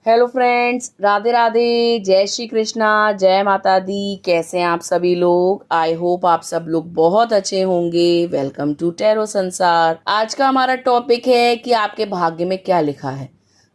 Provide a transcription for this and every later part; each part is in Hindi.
हेलो फ्रेंड्स, राधे राधे, जय श्री कृष्णा, जय माता दी। कैसे हैं आप सभी लोग? आई होप आप सब लोग बहुत अच्छे होंगे। वेलकम टू टैरो संसार। आज का हमारा टॉपिक है कि आपके भाग्य में क्या लिखा है,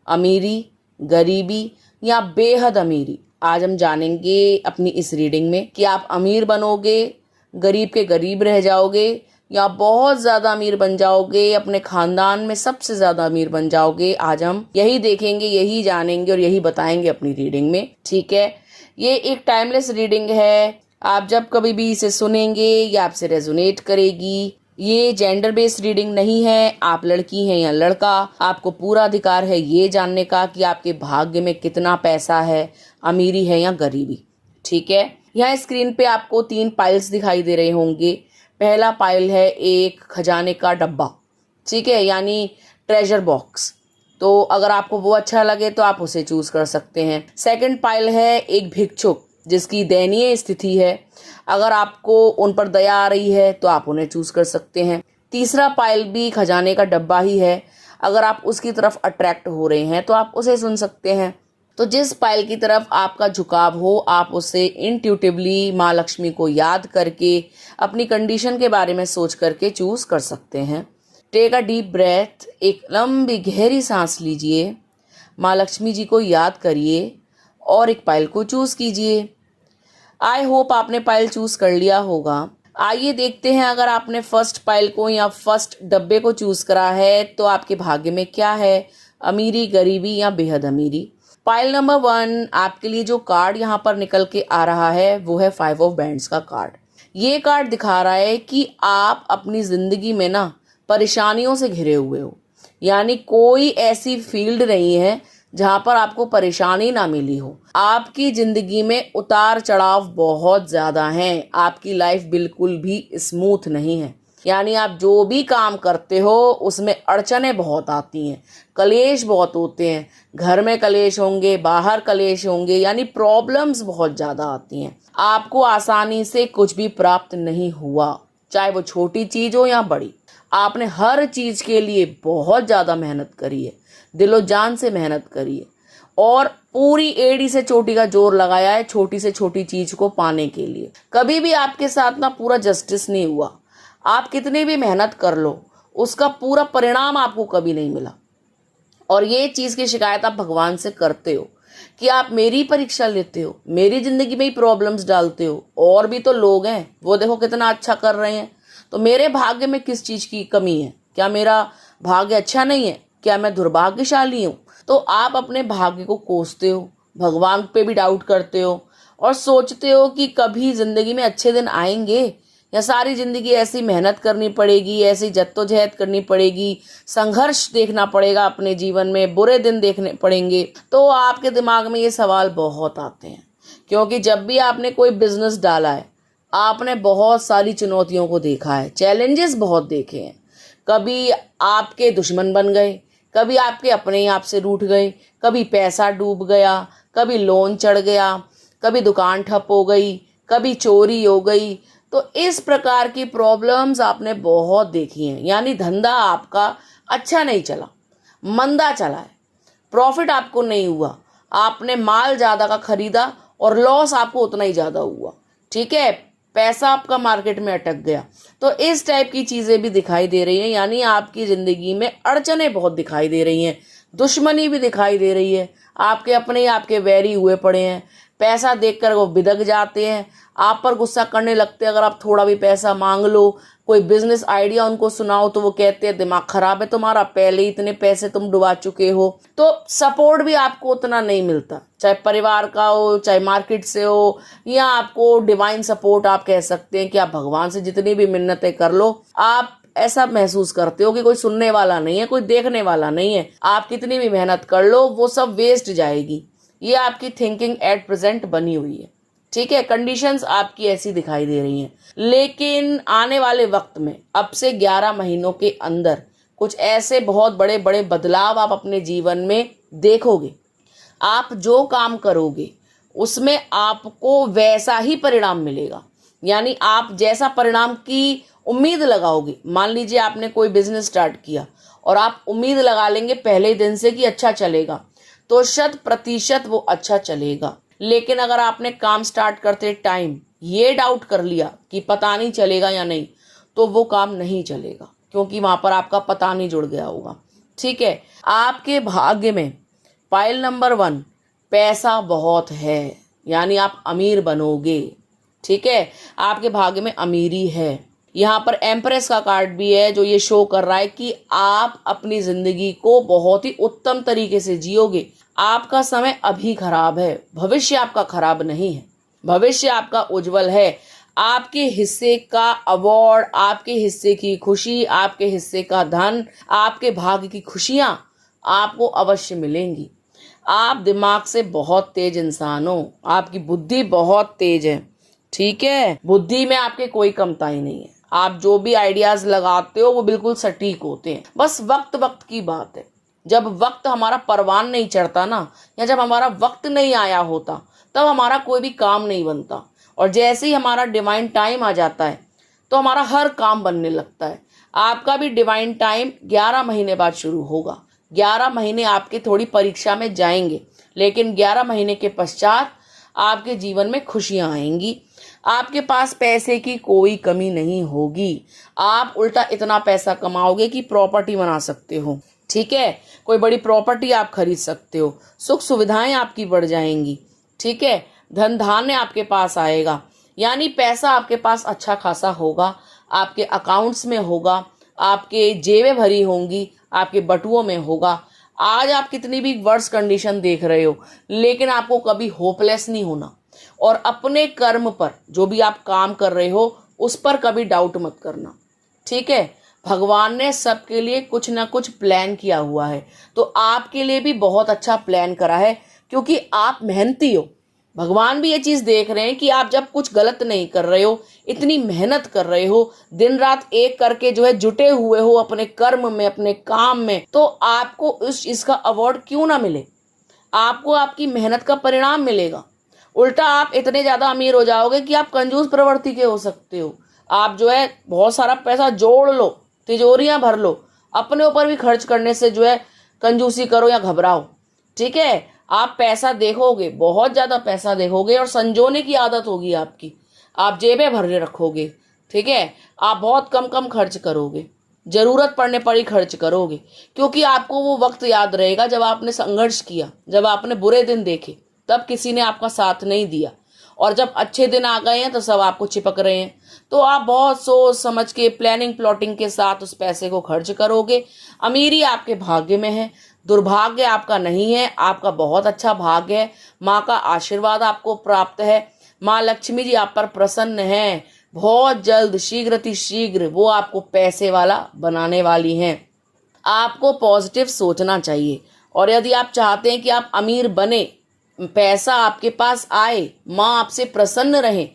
अमीरी, गरीबी या बेहद अमीरी। आज हम जानेंगे अपनी इस रीडिंग में कि आप अमीर बनोगे, गरीब के गरीब रह जाओगे या बहुत ज़्यादा अमीर बन जाओगे, अपने खानदान में सबसे ज़्यादा अमीर बन जाओगे। आज हम यही देखेंगे, यही जानेंगे और यही बताएंगे अपनी रीडिंग में। ठीक है, ये एक टाइमलेस रीडिंग है। आप जब कभी भी इसे सुनेंगे ये आपसे रेजोनेट करेगी। ये जेंडर बेस्ड रीडिंग नहीं है। आप लड़की हैं या लड़का, आपको पूरा अधिकार है ये जानने का कि आपके भाग्य में कितना पैसा है, अमीरी है या गरीबी। ठीक है, यहाँ स्क्रीन पे आपको 3 पाइल्स दिखाई दे रहे होंगे। पहला पाइल है एक खजाने का डब्बा, ठीक है, यानी ट्रेजर बॉक्स। तो अगर आपको वो अच्छा लगे तो आप उसे चूज कर सकते हैं। सेकंड पाइल है एक भिक्षुक जिसकी दयनीय स्थिति है। अगर आपको उन पर दया आ रही है तो आप उन्हें चूज कर सकते हैं। तीसरा पाइल भी खजाने का डब्बा ही है। अगर आप उसकी तरफ अट्रैक्ट हो रहे हैं तो आप उसे सुन सकते हैं। तो जिस पाइल की तरफ आपका झुकाव हो, आप उसे इंट्यूटिवली माँ लक्ष्मी को याद करके अपनी कंडीशन के बारे में सोच करके चूज कर सकते हैं। टेक अ डीप ब्रेथ, एक लंबी गहरी सांस लीजिए, माँ लक्ष्मी जी को याद करिए और एक पाइल को चूज कीजिए। आई होप आपने पाइल चूज कर लिया होगा। आइए देखते हैं, अगर आपने फर्स्ट पाइल को या फर्स्ट डब्बे को चूज करा है तो आपके भाग्य में क्या है, अमीरी, गरीबी या बेहद अमीरी। पाइल नंबर 1, आपके लिए जो कार्ड यहाँ पर निकल के आ रहा है वो है 5 ऑफ बैंड्स का कार्ड। ये कार्ड दिखा रहा है कि आप अपनी जिंदगी में ना परेशानियों से घिरे हुए हो, यानी कोई ऐसी फील्ड नहीं है जहां पर आपको परेशानी ना मिली हो। आपकी जिंदगी में उतार चढ़ाव बहुत ज्यादा हैं। आपकी लाइफ बिल्कुल भी स्मूथ नहीं है, यानी आप जो भी काम करते हो उसमें अड़चने बहुत आती हैं, कलेश बहुत होते हैं। घर में कलेश होंगे, बाहर कलेश होंगे, यानी प्रॉब्लम्स बहुत ज्यादा आती हैं। आपको आसानी से कुछ भी प्राप्त नहीं हुआ, चाहे वो छोटी चीज हो या बड़ी। आपने हर चीज के लिए बहुत ज्यादा मेहनत करी है, दिलो जान से मेहनत करी है और पूरी एड़ी से चोटी का जोर लगाया है छोटी से छोटी चीज को पाने के लिए। कभी भी आपके साथ ना पूरा जस्टिस नहीं हुआ। आप कितनी भी मेहनत कर लो, उसका पूरा परिणाम आपको कभी नहीं मिला। और ये चीज की शिकायत आप भगवान से करते हो कि आप मेरी परीक्षा लेते हो, मेरी जिंदगी में ही प्रॉब्लम्स डालते हो। और भी तो लोग हैं, वो देखो कितना अच्छा कर रहे हैं, तो मेरे भाग्य में किस चीज की कमी है? क्या मेरा भाग्य अच्छा नहीं है? क्या मैं दुर्भाग्यशाली हूँ? तो आप अपने भाग्य को कोसते हो, भगवान पे भी डाउट करते हो और सोचते हो कि कभी जिंदगी में अच्छे दिन आएंगे या सारी जिंदगी ऐसी मेहनत करनी पड़ेगी, ऐसी जद्दोजहद करनी पड़ेगी, संघर्ष देखना पड़ेगा अपने जीवन में, बुरे दिन देखने पड़ेंगे। तो आपके दिमाग में ये सवाल बहुत आते हैं, क्योंकि जब भी आपने कोई बिजनेस डाला है आपने बहुत सारी चुनौतियों को देखा है, चैलेंजेस बहुत देखे हैं। कभी आपके दुश्मन बन गए, कभी आपके अपने ही आप से रूठ गए, कभी पैसा डूब गया, कभी लोन चढ़ गया, कभी दुकान ठप हो गई, कभी चोरी हो गई। तो इस प्रकार की प्रॉब्लम्स आपने बहुत देखी हैं, यानी धंधा आपका अच्छा नहीं चला, मंदा चला है, प्रॉफिट आपको नहीं हुआ, आपने माल ज्यादा का खरीदा और लॉस आपको उतना ही ज्यादा हुआ। ठीक है, पैसा आपका मार्केट में अटक गया। तो इस टाइप की चीजें भी दिखाई दे रही हैं, यानी आपकी जिंदगी में अड़चने बहुत दिखाई दे रही हैं, दुश्मनी भी दिखाई दे रही है, आपके अपने ही आपके वैरी हुए पड़े हैं। पैसा देखकर वो बिदक जाते हैं, आप पर गुस्सा करने लगते हैं। अगर आप थोड़ा भी पैसा मांग लो, कोई बिजनेस आइडिया उनको सुनाओ तो वो कहते हैं दिमाग खराब है तुम्हारा, पहले ही इतने पैसे तुम डुबा चुके हो। तो सपोर्ट भी आपको उतना नहीं मिलता, चाहे परिवार का हो, चाहे मार्केट से हो, या आपको डिवाइन सपोर्ट आप कह सकते हैं कि आप भगवान से जितनी भी मिन्नतें कर लो, आप ऐसा महसूस करते हो कि कोई सुनने वाला नहीं है, कोई देखने वाला नहीं है। आप कितनी भी मेहनत कर लो वो सब वेस्ट जाएगी। ये आपकी थिंकिंग एट प्रेजेंट बनी हुई है। ठीक है, कंडीशंस आपकी ऐसी दिखाई दे रही हैं। लेकिन आने वाले वक्त में, अब से 11 महीनों के अंदर, कुछ ऐसे बहुत बड़े बड़े बदलाव आप अपने जीवन में देखोगे। आप जो काम करोगे उसमें आपको वैसा ही परिणाम मिलेगा, यानी आप जैसा परिणाम की उम्मीद लगाओगे। मान लीजिए आपने कोई बिजनेस स्टार्ट किया और आप उम्मीद लगा लेंगे पहले दिन से कि अच्छा चलेगा, तो 100% वो अच्छा चलेगा। लेकिन अगर आपने काम स्टार्ट करते टाइम ये डाउट कर लिया कि पता नहीं चलेगा या नहीं, तो वो काम नहीं चलेगा, क्योंकि वहां पर आपका पता नहीं जुड़ गया होगा। ठीक है, आपके भाग्य में पाइल नंबर 1 पैसा बहुत है, यानी आप अमीर बनोगे। ठीक है, आपके भाग्य में अमीरी है। यहाँ पर एम्प्रेस का कार्ड भी है, जो ये शो कर रहा है कि आप अपनी जिंदगी को बहुत ही उत्तम तरीके से जियोगे। आपका समय अभी खराब है, भविष्य आपका खराब नहीं है, भविष्य आपका उज्जवल है। आपके हिस्से का अवार्ड, आपके हिस्से की खुशी, आपके हिस्से का धन, आपके भाग्य की खुशियां आपको अवश्य मिलेंगी। आप दिमाग से बहुत तेज इंसान हो, आपकी बुद्धि बहुत तेज है। ठीक है, बुद्धि में आपके कोई कमताई नहीं है। आप जो भी आइडियाज लगाते हो वो बिल्कुल सटीक होते हैं। बस वक्त वक्त की बात है। जब वक्त हमारा परवान नहीं चढ़ता ना, या जब हमारा वक्त नहीं आया होता, तब हमारा कोई भी काम नहीं बनता। और जैसे ही हमारा डिवाइन टाइम आ जाता है तो हमारा हर काम बनने लगता है। आपका भी डिवाइन टाइम 11 महीने बाद शुरू होगा। 11 महीने आपके थोड़ी परीक्षा में जाएंगे, लेकिन 11 महीने के पश्चात आपके जीवन में खुशियां आएंगी। आपके पास पैसे की कोई कमी नहीं होगी। आप उल्टा इतना पैसा कमाओगे कि प्रॉपर्टी बना सकते हो। ठीक है, कोई बड़ी प्रॉपर्टी आप खरीद सकते हो। सुख सुविधाएं आपकी बढ़ जाएंगी। ठीक है, धन धान्य आपके पास आएगा, यानी पैसा आपके पास अच्छा खासा होगा, आपके अकाउंट्स में होगा, आपके जेबें भरी होंगी, आपके बटुओं में होगा। आज आप कितनी भी वर्स कंडीशन देख रहे हो, लेकिन आपको कभी होपलेस नहीं होना। और अपने कर्म पर, जो भी आप काम कर रहे हो, उस पर कभी डाउट मत करना। ठीक है, भगवान ने सबके लिए कुछ ना कुछ प्लान किया हुआ है, तो आपके लिए भी बहुत अच्छा प्लान करा है, क्योंकि आप मेहनती हो। भगवान भी ये चीज देख रहे हैं कि आप जब कुछ गलत नहीं कर रहे हो, इतनी मेहनत कर रहे हो, दिन रात एक करके जो है जुटे हुए हो अपने कर्म में, अपने काम में, तो आपको उस इसका अवार्ड क्यों ना मिले। आपको आपकी मेहनत का परिणाम मिलेगा। उल्टा आप इतने ज्यादा अमीर हो जाओगे कि आप कंजूस प्रवृत्ति के हो सकते हो। आप जो है बहुत सारा पैसा जोड़ लो, तिजोरियां भर लो, अपने ऊपर भी खर्च करने से जो है कंजूसी करो या घबराओ। ठीक है, आप पैसा देखोगे, बहुत ज्यादा पैसा देखोगे और संजोने की आदत होगी आपकी। आप जेबें भर रखोगे। ठीक है, आप बहुत कम कम खर्च करोगे, जरूरत पड़ने पर ही खर्च करोगे, क्योंकि आपको वो वक्त याद रहेगा जब आपने संघर्ष किया, जब आपने बुरे दिन देखे, तब किसी ने आपका साथ नहीं दिया, और जब अच्छे दिन आ गए हैं तो सब आपको चिपक रहे हैं। तो आप बहुत सोच समझ के, प्लानिंग प्लॉटिंग के साथ उस पैसे को खर्च करोगे। अमीरी आपके भाग्य में है, दुर्भाग्य आपका नहीं है, आपका बहुत अच्छा भाग्य है। माँ का आशीर्वाद आपको प्राप्त है। माँ लक्ष्मी जी आप पर प्रसन्न हैं। बहुत जल्द, शीघ्र अतिशीघ्र वो आपको पैसे वाला बनाने वाली हैं। आपको पॉजिटिव सोचना चाहिए, और यदि आप चाहते हैं कि आप अमीर बने, पैसा आपके पास आए, माँ आपसे प्रसन्न रहे,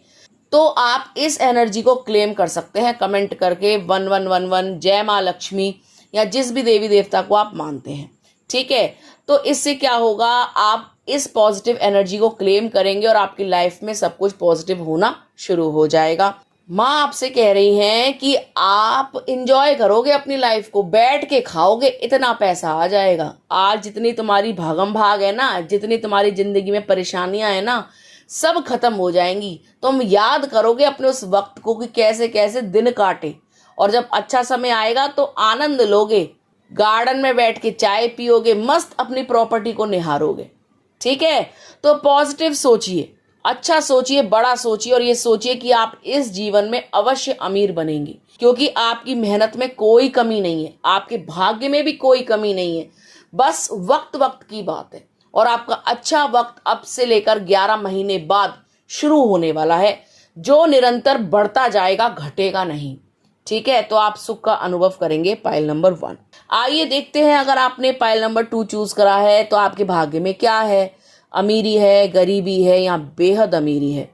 तो आप इस एनर्जी को क्लेम कर सकते हैं कमेंट करके 1111 जय माँ लक्ष्मी, या जिस भी देवी देवता को आप मानते हैं। ठीक है, तो इससे क्या होगा, आप इस पॉजिटिव एनर्जी को क्लेम करेंगे और आपकी लाइफ में सब कुछ पॉजिटिव होना शुरू हो जाएगा। माँ आपसे कह रही हैं कि आप इंजॉय करोगे अपनी लाइफ को, बैठ के खाओगे, इतना पैसा आ जाएगा। आज जितनी तुम्हारी भागम भाग है ना, जितनी तुम्हारी जिंदगी में परेशानियां है ना, सब खत्म हो जाएंगी। तुम याद करोगे अपने उस वक्त को कि कैसे कैसे दिन काटे, और जब अच्छा समय आएगा तो आनंद लोगे, गार्डन में बैठ के चाय पियोगे, मस्त अपनी प्रॉपर्टी को निहारोगे। ठीक है, तो पॉजिटिव सोचिए, अच्छा सोचिए, बड़ा सोचिए, और ये सोचिए कि आप इस जीवन में अवश्य अमीर बनेंगे, क्योंकि आपकी मेहनत में कोई कमी नहीं है, आपके भाग्य में भी कोई कमी नहीं है। बस वक्त वक्त की बात है, और आपका अच्छा वक्त अब से लेकर 11 महीने बाद शुरू होने वाला है, जो निरंतर बढ़ता जाएगा, घटेगा नहीं। ठीक है, तो आप सुख का अनुभव करेंगे पाइल नंबर 1। आइए देखते हैं, अगर आपने पाइल नंबर 2 चूज करा है तो आपके भाग्य में क्या है, अमीरी है, गरीबी है, या बेहद अमीरी है।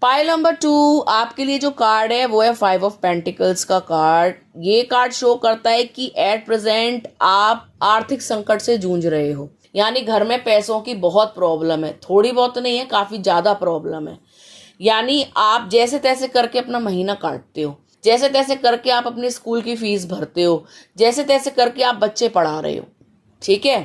पाइल नंबर 2 आपके लिए जो कार्ड है वो है 5 ऑफ पेंटिकल्स का कार्ड। ये कार्ड शो करता है कि एट प्रेजेंट आप आर्थिक संकट से जूझ रहे हो, यानी घर में पैसों की बहुत प्रॉब्लम है, थोड़ी बहुत नहीं है, काफी ज्यादा प्रॉब्लम है। यानी आप जैसे तैसे करके अपना महीना काटते हो, जैसे तैसे करके आप अपनी स्कूल की फीस भरते हो, जैसे तैसे करके आप बच्चे पढ़ा रहे हो। ठीक है,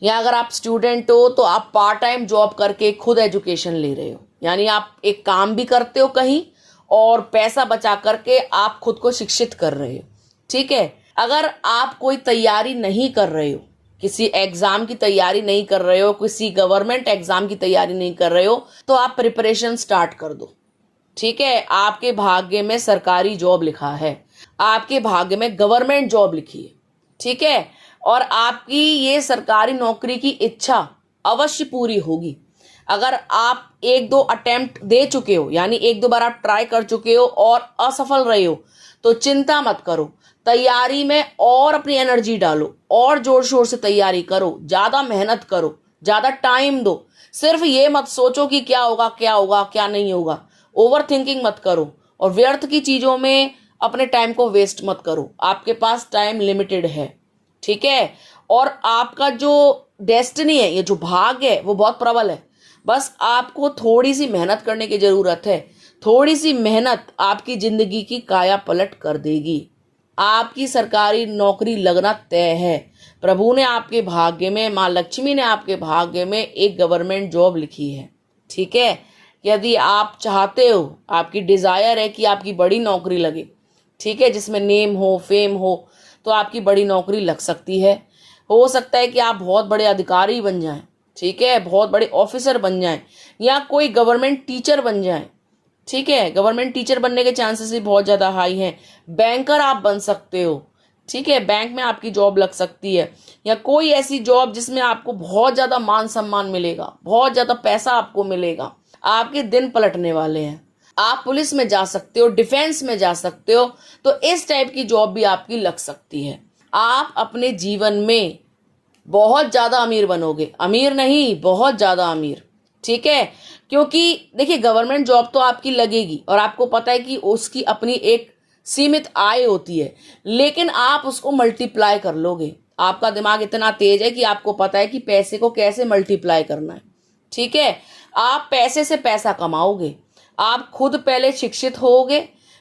या अगर आप स्टूडेंट हो तो आप पार्ट टाइम जॉब करके खुद एजुकेशन ले रहे हो, यानी आप एक काम भी करते हो कहीं और पैसा बचा करके आप खुद को शिक्षित कर रहे हो। ठीक है, अगर आप कोई तैयारी नहीं कर रहे हो, किसी एग्जाम की तैयारी नहीं कर रहे हो, किसी गवर्नमेंट एग्जाम की तैयारी नहीं कर रहे हो, तो आप प्रिपरेशन स्टार्ट कर दो। ठीक है, आपके भाग्य में सरकारी जॉब लिखा है, आपके भाग्य में गवर्नमेंट जॉब लिखी है। ठीक है, और आपकी ये सरकारी नौकरी की इच्छा अवश्य पूरी होगी। अगर आप एक दो अटेम्प्ट दे चुके हो, यानी एक दो बार आप ट्राई कर चुके हो और असफल रहे हो, तो चिंता मत करो, तैयारी में और अपनी एनर्जी डालो और जोर शोर से तैयारी करो, ज्यादा मेहनत करो, ज्यादा टाइम दो। सिर्फ ये मत सोचो कि क्या होगा क्या होगा क्या नहीं होगा, ओवर थिंकिंग मत करो और व्यर्थ की चीजों में अपने टाइम को वेस्ट मत करो। आपके पास टाइम लिमिटेड है। ठीक है, और आपका जो डेस्टिनी है, ये जो भाग्य है, वो बहुत प्रबल है। बस आपको थोड़ी सी मेहनत करने की जरूरत है। थोड़ी सी मेहनत आपकी जिंदगी की काया पलट कर देगी। आपकी सरकारी नौकरी लगना तय है। प्रभु ने आपके भाग्य में, माँ लक्ष्मी ने आपके भाग्य में एक गवर्नमेंट जॉब लिखी है। ठीक है, यदि आप चाहते हो, आपकी डिजायर है कि आपकी बड़ी नौकरी लगे, ठीक है, जिसमें नेम हो, फेम हो, तो आपकी बड़ी नौकरी लग सकती है। हो सकता है कि आप बहुत बड़े अधिकारी बन जाएं, ठीक है, बहुत बड़े ऑफिसर बन जाएं, या कोई गवर्नमेंट टीचर बन जाएं। ठीक है, गवर्नमेंट टीचर बनने के चांसेस भी बहुत ज़्यादा हाई हैं। बैंकर आप बन सकते हो। ठीक है, बैंक में आपकी जॉब लग सकती है, या कोई ऐसी जॉब जिसमें आपको बहुत ज़्यादा मान सम्मान मिलेगा, बहुत ज़्यादा पैसा आपको मिलेगा। आपके दिन पलटने वाले हैं। आप पुलिस में जा सकते हो, डिफेंस में जा सकते हो, तो इस टाइप की जॉब भी आपकी लग सकती है। आप अपने जीवन में बहुत ज्यादा अमीर बनोगे, अमीर नहीं, बहुत ज्यादा अमीर। ठीक है, क्योंकि देखिए, गवर्नमेंट जॉब तो आपकी लगेगी और आपको पता है कि उसकी अपनी एक सीमित आय होती है, लेकिन आप उसको मल्टीप्लाई कर लोगे। आपका दिमाग इतना तेज है कि आपको पता है कि पैसे को कैसे मल्टीप्लाई करना है। ठीक है, आप पैसे से पैसा कमाओगे, आप खुद पहले शिक्षित होगे,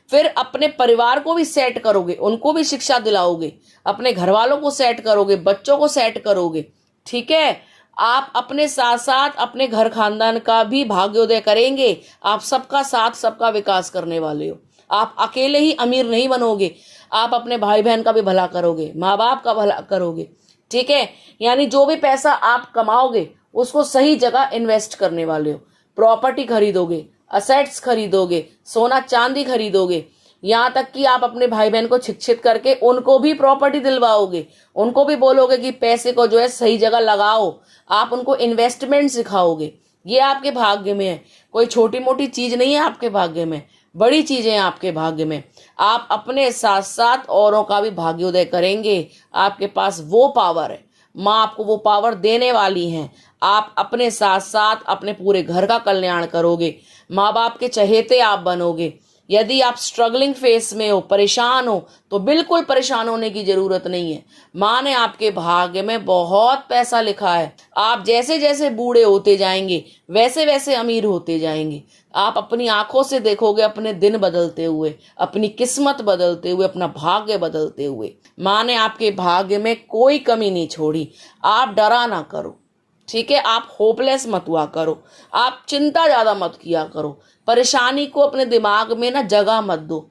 फिर अपने परिवार को भी सेट करोगे, उनको भी शिक्षा दिलाओगे, अपने घर वालों को सेट करोगे, बच्चों को सेट करोगे। ठीक है, आप अपने साथ साथ अपने घर खानदान का भी भाग्योदय करेंगे। आप सबका साथ, सबका विकास करने वाले हो। आप अकेले ही अमीर नहीं बनोगे, आप अपने भाई बहन का भी भला करोगे, माँ बाप का भला करोगे। ठीक है, यानी जो भी पैसा आप कमाओगे उसको सही जगह इन्वेस्ट करने वाले हो। प्रॉपर्टी खरीदोगे, असेट्स खरीदोगे, सोना चांदी खरीदोगे, यहाँ तक कि आप अपने भाई बहन को शिक्षित करके उनको भी प्रॉपर्टी दिलवाओगे, उनको भी बोलोगे कि पैसे को जो है सही जगह लगाओ, आप उनको इन्वेस्टमेंट सिखाओगे। ये आपके भाग्य में है, कोई छोटी मोटी चीज नहीं है आपके भाग्य में, बड़ी चीजें हैं आपके भाग्य में। आप अपने साथ साथ औरों का भी भाग्योदय करेंगे। आपके पास वो पावर है, माँ आपको वो पावर देने वाली हैं। आप अपने साथ साथ अपने पूरे घर का कल्याण करोगे, माँ बाप के चहेते आप बनोगे। यदि आप स्ट्रगलिंग फेस में हो, परेशान हो, तो बिल्कुल परेशान होने की जरूरत नहीं है। माँ ने आपके भाग्य में बहुत पैसा लिखा है। आप जैसे जैसे बूढ़े होते जाएंगे वैसे वैसे अमीर होते जाएंगे। आप अपनी आंखों से देखोगे अपने दिन बदलते हुए, अपनी किस्मत बदलते हुए, अपना भाग्य बदलते हुए। माँ ने आपके भाग्य में कोई कमी नहीं छोड़ी। आप डरा ना करो। ठीक है, आप होपलेस मत हुआ करो, आप चिंता ज्यादा मत किया करो, परेशानी को अपने दिमाग में ना जगह मत दो,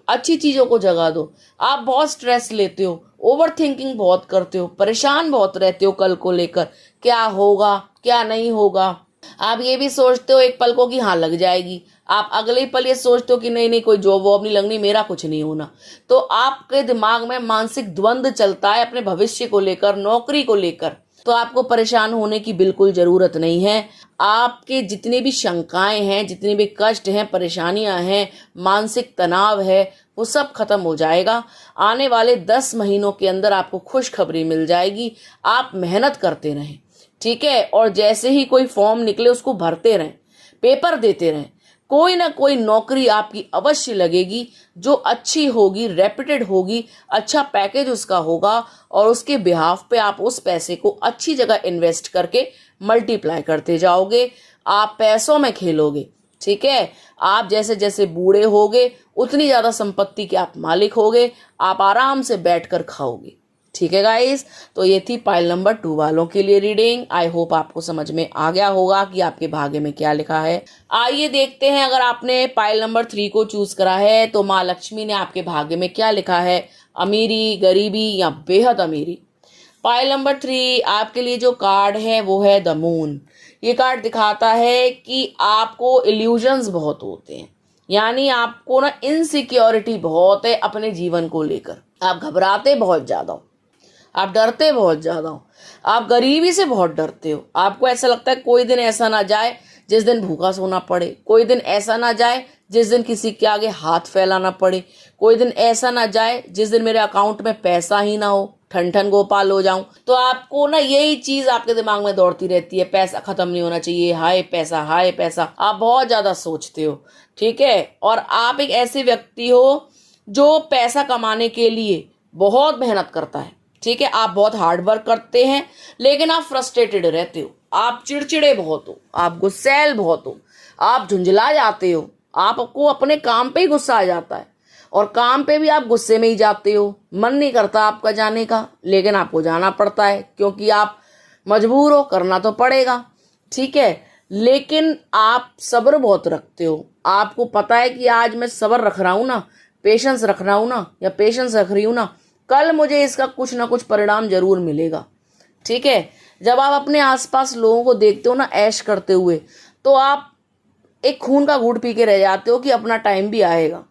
अच्छी चीजों को जगह दो। आप बहुत स्ट्रेस लेते हो, ओवर थिंकिंग बहुत करते हो, परेशान बहुत रहते हो कल को लेकर, क्या होगा क्या नहीं होगा। आप ये भी सोचते हो एक पल को कि हाँ लग जाएगी, आप अगले ही पल ये सोचते हो कि नहीं नहीं कोई जॉब वॉब नहीं लगनी, मेरा कुछ नहीं होना। तो आपके दिमाग में मानसिक द्वंद्व चलता है अपने भविष्य को लेकर, नौकरी को लेकर। तो आपको परेशान होने की बिल्कुल जरूरत नहीं है। आपके जितनी भी शंकाएं हैं, जितने भी कष्ट हैं, परेशानियां हैं, मानसिक तनाव है, वो सब खत्म हो जाएगा। आने वाले 10 महीनों के अंदर आपको खुशखबरी मिल जाएगी। आप मेहनत करते रहें, ठीक है, और जैसे ही कोई फॉर्म निकले उसको भरते रहें, पेपर देते रहें। कोई ना कोई नौकरी आपकी अवश्य लगेगी जो अच्छी होगी, रेप्यूटेड होगी, अच्छा पैकेज उसका होगा, और उसके बिहाफ पे आप उस पैसे को अच्छी जगह इन्वेस्ट करके मल्टीप्लाई करते जाओगे। आप पैसों में खेलोगे। ठीक है, आप जैसे जैसे बूढ़े होगे उतनी ज्यादा संपत्ति के आप मालिक होगे। आप आराम से बैठकर खाओगे। ठीक है गाइस, तो ये थी पाइल नंबर 2 वालों के लिए रीडिंग। आई होप आपको समझ में आ गया होगा कि आपके भाग्य में क्या लिखा है। आइए देखते हैं, अगर आपने पाइल नंबर 3 को चूज करा है तो माँ लक्ष्मी ने आपके भाग्य में क्या लिखा है, अमीरी, गरीबी या बेहद अमीरी। पाइल नंबर 3 आपके लिए जो कार्ड है वो है द मून। ये कार्ड दिखाता है कि आपको इल्यूजन्स बहुत होते हैं, यानी आपको ना इनसिक्योरिटी बहुत है अपने जीवन को लेकर। आप घबराते बहुत ज्यादा हो, आप डरते बहुत ज्यादा हो, आप गरीबी से बहुत डरते हो। आपको ऐसा लगता है कोई दिन ऐसा ना जाए जिस दिन भूखा सोना पड़े, कोई दिन ऐसा ना जाए जिस दिन किसी के आगे हाथ फैलाना पड़े, कोई दिन ऐसा ना जाए जिस दिन मेरे अकाउंट में पैसा ही ना हो, ठन ठन गोपाल हो जाऊं। तो आपको ना यही चीज आपके दिमाग में दौड़ती रहती है, पैसा खत्म नहीं होना चाहिए, हाय पैसा हाय पैसा। आप बहुत ज्यादा सोचते हो, ठीक है। और आप एक ऐसे व्यक्ति हो जो पैसा कमाने के लिए बहुत मेहनत करता है, ठीक है। आप बहुत हार्ड वर्क करते हैं, लेकिन आप फ्रस्ट्रेटेड रहते हो, आप चिड़चिड़े बहुत हो, आप गुस्सैल बहुत हो, आप झुंझला जाते हो, आपको अपने काम पे ही गुस्सा आ जाता है और काम पे भी आप गुस्से में ही जाते हो। मन नहीं करता आपका जाने का, लेकिन आपको जाना पड़ता है क्योंकि आप मजबूर हो, करना तो पड़ेगा, ठीक है। लेकिन आप सब्र बहुत रखते हो, आपको पता है कि आज मैं सब्र रख रहा हूं ना, पेशेंस रख रहा हूं ना, या पेशेंस रख रही हूं ना, कल मुझे इसका कुछ ना कुछ परिणाम जरूर मिलेगा, ठीक है। जब आप अपने आसपास लोगों को देखते हो ना ऐश करते हुए, तो आप एक खून का घूंट पी के रह जाते हो कि अपना टाइम भी आएगा,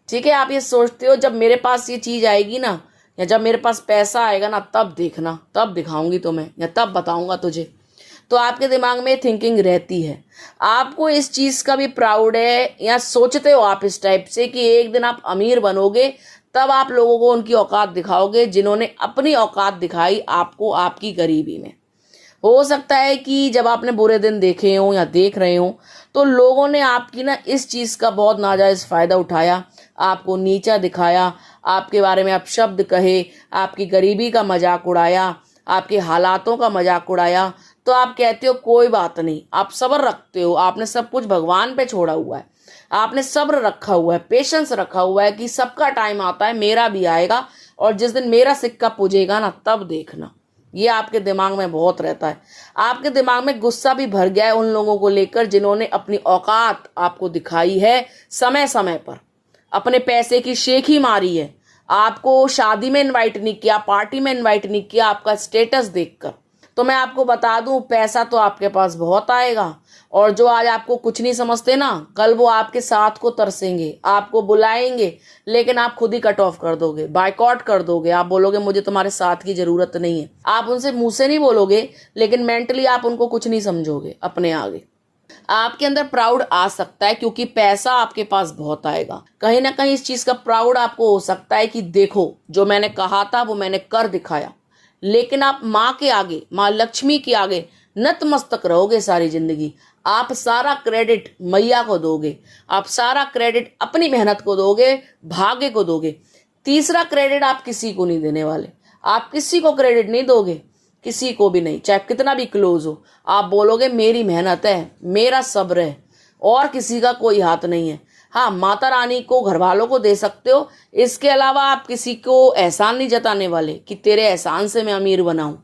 ठीक है। आप ये सोचते हो जब मेरे पास ये चीज आएगी ना, या जब मेरे पास पैसा आएगा ना, तब देखना, तब दिखाऊंगी तुम्हें, या तब बताऊंगा तुझे। तो आपके दिमाग में थिंकिंग रहती है, आपको इस चीज का भी प्राउड है, या सोचते हो आप इस टाइप से कि एक दिन आप अमीर बनोगे, तब आप लोगों को उनकी औकात दिखाओगे जिन्होंने अपनी औकात दिखाई आपको आपकी गरीबी में। हो सकता है कि जब आपने बुरे दिन देखे हो या देख रहे हो, तो लोगों ने आपकी ना इस चीज का बहुत नाजायज फायदा उठाया, आपको नीचा दिखाया, आपके बारे में अपशब्द कहे, आपकी गरीबी का मजाक उड़ाया, आपके हालातों का मजाक उड़ाया। तो आप कहते हो कोई बात नहीं, आप सब्र रखते हो, आपने सब कुछ भगवान पे छोड़ा हुआ है, आपने सब्र रखा हुआ है, पेशेंस रखा हुआ है कि सबका टाइम आता है, मेरा भी आएगा, और जिस दिन मेरा सिक्का पुजेगा ना, तब देखना। ये आपके दिमाग में बहुत रहता है। आपके दिमाग में गुस्सा भी भर गया है उन लोगों को लेकर जिन्होंने अपनी औकात आपको दिखाई है, समय समय पर अपने पैसे की शेखी मारी है, आपको शादी में इनवाइट नहीं किया, पार्टी में इनवाइट नहीं किया, आपका स्टेटस देखकर। तो मैं आपको बता दूं, पैसा तो आपके पास बहुत आएगा, और जो आज आपको कुछ नहीं समझते ना, कल वो आपके साथ को तरसेंगे, आपको बुलाएंगे, लेकिन आप खुद ही कट ऑफ कर दोगे, बायकॉट कर दोगे। आप बोलोगे मुझे तुम्हारे साथ की जरूरत नहीं है। आप उनसे मुंह से नहीं बोलोगे, लेकिन मेंटली आप उनको कुछ नहीं समझोगे अपने आगे। आपके अंदर प्राउड आ सकता है क्योंकि पैसा आपके पास बहुत आएगा। कहीं ना कहीं इस चीज का प्राउड आपको हो सकता है कि देखो, जो मैंने कहा था वो मैंने कर दिखाया। लेकिन आप माँ के आगे, माँ लक्ष्मी के आगे नतमस्तक रहोगे सारी जिंदगी। आप सारा क्रेडिट मैया को दोगे, आप सारा क्रेडिट अपनी मेहनत को दोगे, भाग्य को दोगे। तीसरा क्रेडिट आप किसी को नहीं देने वाले, आप किसी को क्रेडिट नहीं दोगे, किसी को भी नहीं, चाहे कितना भी क्लोज हो। आप बोलोगे मेरी मेहनत है, मेरा सब्र है, और किसी का कोई हाथ नहीं है। हाँ, माता रानी को, घर वालों को दे सकते हो, इसके अलावा आप किसी को एहसान नहीं जताने वाले कि तेरे एहसान से मैं अमीर बना हूं।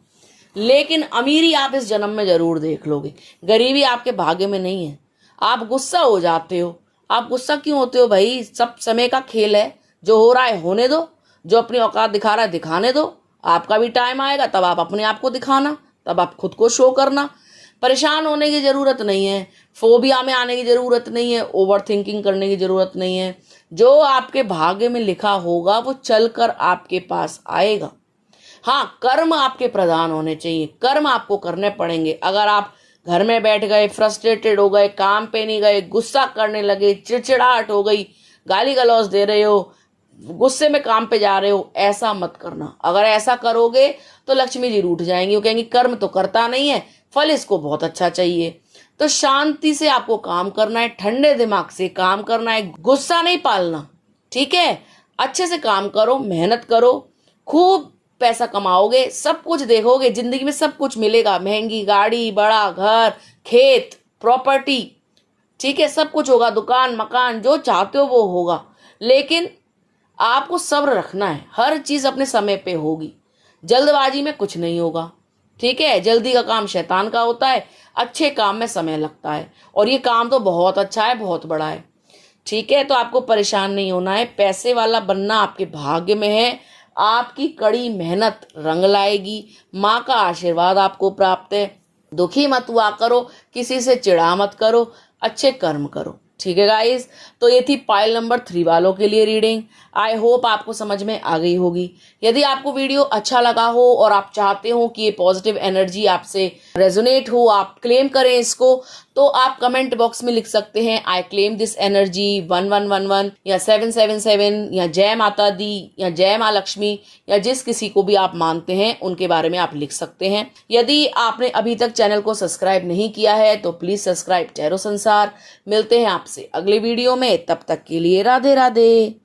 लेकिन अमीरी आप इस जन्म में जरूर देख लोगे, गरीबी आपके भाग्य में नहीं है। आप गुस्सा हो जाते हो, आप गुस्सा क्यों होते हो भाई? सब समय का खेल है, जो हो रहा है होने दो, जो अपनी औकात दिखा रहा है दिखाने दो। आपका भी टाइम आएगा, तब आप अपने आप को दिखाना, तब आप खुद को शो करना। परेशान होने की जरूरत नहीं है, फोबिया में आने की जरूरत नहीं है, ओवर थिंकिंग करने की जरूरत नहीं है। जो आपके भाग्य में लिखा होगा वो चलकर आपके पास आएगा। हाँ, कर्म आपके प्रधान होने चाहिए, कर्म आपको करने पड़ेंगे। अगर आप घर में बैठ गए, फ्रस्ट्रेटेड हो गए, काम पे नहीं गए, गुस्सा करने लगे, चिड़चिड़ाहट हो गई, गाली गलौज दे रहे हो, गुस्से में काम पे जा रहे हो, ऐसा मत करना। अगर ऐसा करोगे तो लक्ष्मी जी रूठ जाएंगी, वो कहेंगी कर्म तो करता नहीं है, फल इसको बहुत अच्छा चाहिए। तो शांति से आपको काम करना है, ठंडे दिमाग से काम करना है, गुस्सा नहीं पालना, ठीक है। अच्छे से काम करो, मेहनत करो, खूब पैसा कमाओगे, सब कुछ देखोगे, जिंदगी में सब कुछ मिलेगा, महंगी गाड़ी, बड़ा घर, खेत, प्रॉपर्टी, ठीक है, सब कुछ होगा, दुकान मकान, जो चाहते हो वो होगा। लेकिन आपको सब्र रखना है, हर चीज अपने समय पे होगी। जल्दबाजी में कुछ नहीं होगा, ठीक है। जल्दी का काम शैतान का होता है, अच्छे काम में समय लगता है, और ये काम तो बहुत अच्छा है, बहुत बड़ा है, ठीक है। तो आपको परेशान नहीं होना है, पैसे वाला बनना आपके भाग्य में है। आपकी कड़ी मेहनत रंग लाएगी, माँ का आशीर्वाद आपको प्राप्त है। दुखी मत हुआ करो, किसी से चिढ़ा मत करो, अच्छे कर्म करो, ठीक है गाइस। तो ये थी पाइल नंबर 3 वालों के लिए रीडिंग। आई होप आपको समझ में आ गई होगी। यदि आपको वीडियो अच्छा लगा हो और आप चाहते हो कि ये पॉजिटिव एनर्जी आपसे रेजोनेट हो, आप क्लेम करें इसको, तो आप कमेंट बॉक्स में लिख सकते हैं आई क्लेम दिस एनर्जी 1111 या 777 या जय माता दी या जय माँ लक्ष्मी, या जिस किसी को भी आप मानते हैं उनके बारे में आप लिख सकते हैं। यदि आपने अभी तक चैनल को सब्सक्राइब नहीं किया है तो प्लीज सब्सक्राइब टैरो संसार। मिलते हैं आपसे अगले वीडियो में, तब तक के लिए राधे राधे।